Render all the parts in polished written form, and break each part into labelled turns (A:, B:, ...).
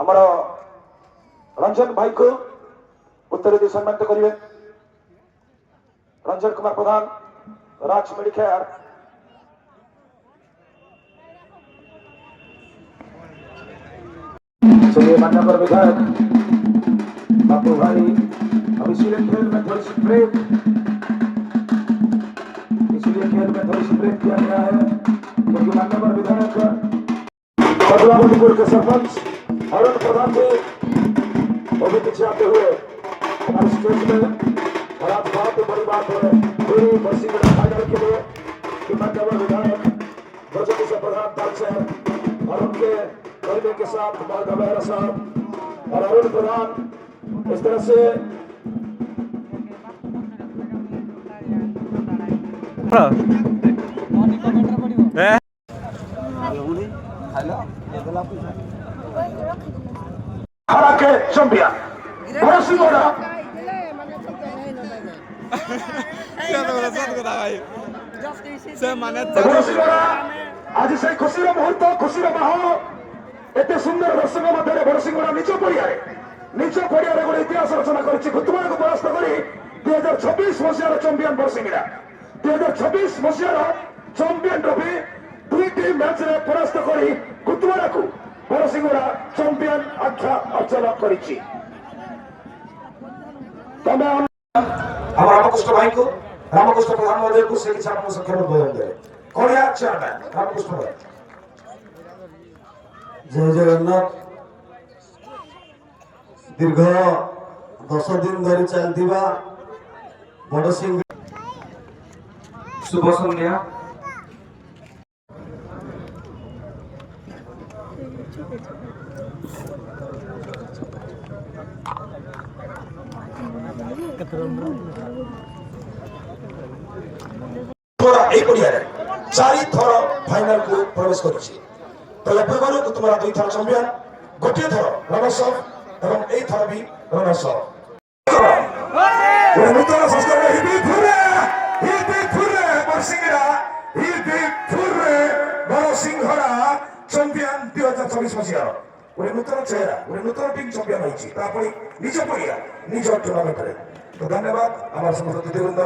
A: आमर रंजन भाई को उत्तर दी सम्मानित करेंगे। रंजन कुमार प्रधान राज मेडिकेयर चलिए मान्यवर विधायक बापू भाई अब इसीलिए खेल में थोड़ी सी ब्रेक किया गया है क्योंकि मान्यवर विधायक बदलावटीपुर के सरपंच अरुण प्रधान जी वो भी पीछे आते हुए हमारे स्टेज में और आज बहुत ही बड़ी बात है पूरी बरसीगढ़ फाइनल के लिए कि मान्यवर विधायक ब्रजमोहन से प्रधान तालचेर और उनके परिवार के साथ मालका बेहरा साहब और अरुण प्रधान इस तरह से हरा के चैंपियन बरसीगढ़ आज से खुशी मुहूर्त खुशी माहौल एत सुंदर दर्शक मध्य बरसीगढ़ निज पड़िया गोटे इतिहास रचना करुतुमा को परास्त कर 2026 मसीहार चैंपियन बरसीगढ़ 2026 मसीहार चैंपियन ट्रॉफी दुईटी मैच रे परास्त कर कुतुवाड़ा को बरसीगढ़ चैंपियन आख्या अर्जन कर रामकृष्ण भाई को रामकृष्ण प्रधान महोदय को से किसान संख्या उद्बोधन दे कोरिया चेयरमैन रामकृष्ण भाई।
B: जय जगन्नाथ दीर्घ 10 दिन धरी चलता बड़सिंह
C: शुभ संध्या
A: चारि थर फाइनल को प्रवेश करुछि तो पूर्व तुम्हारा 2 थर चैंपियन गोटे थर रनर्स अप एवं ए थर भी रनर्स अप नूतन संस्कार बरसिंघड़ा चैंपियन 2024 मसीहार गोटे नूतन चेहरा गोटे नूतन टीम चैंपियन होती निज पड़िया निज टूर्णामेंट में तो धन्यवाद आम समस्त दीदीवृंद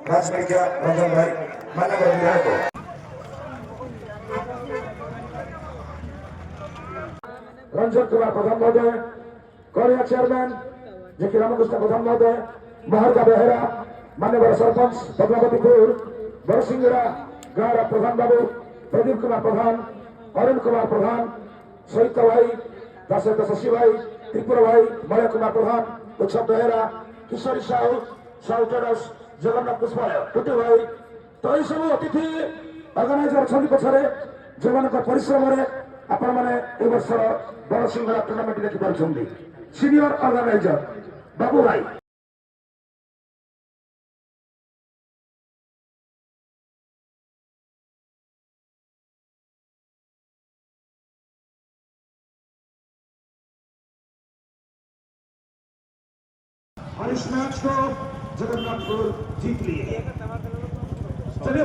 A: राजमेडिका रंजन भाई मान्यवर विधायक रंजन कुमार प्रधान महोदय कोरिया चेयरमैन जे कि रामकृष्ण प्रधान महोदय महरका बेहरा मान्यवर सरपंच बदलावतीपुर बरसिंगड़ा गाँव प्रधान बाबू प्रदीप कुमार प्रधान अरुण कुमार प्रधान सहित भाई सहित शशि भाई त्रिपुरा भाई मलय कुमार प्रधान उत्सव बेहरा किशोरी साहू साहू टेरस जगन्नाथ पुष्पालय टुटू भाई तो यह सब अतिथि अर्गानाइजर अच्छा पछरे जो परिश्रम आपण मैंने वर्ष बरसिंघड़ा टूर्णामेंट देखिपार सीनियर अर्गानाइजर बाबू भाई और इस मैच को जगन्नाथपुर जीत लिए। चलिए